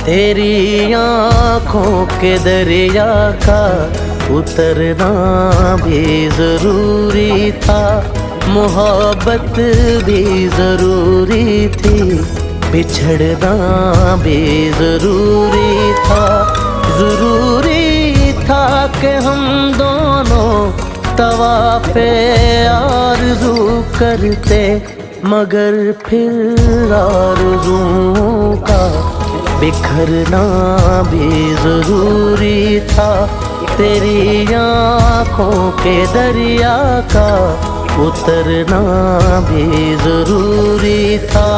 तेरी आँखों के दरिया का उतरना भी जरूरी था, मोहब्बत भी जरूरी थी, बिछड़ना भी जरूरी था। जरूरी था कि हम दोनों तवाफ़े आरज़ू करते, मगर फिर आरज़ुओं का बिखरना भी जरूरी था। तेरी आँखों के दरिया का उतरना भी जरूरी था।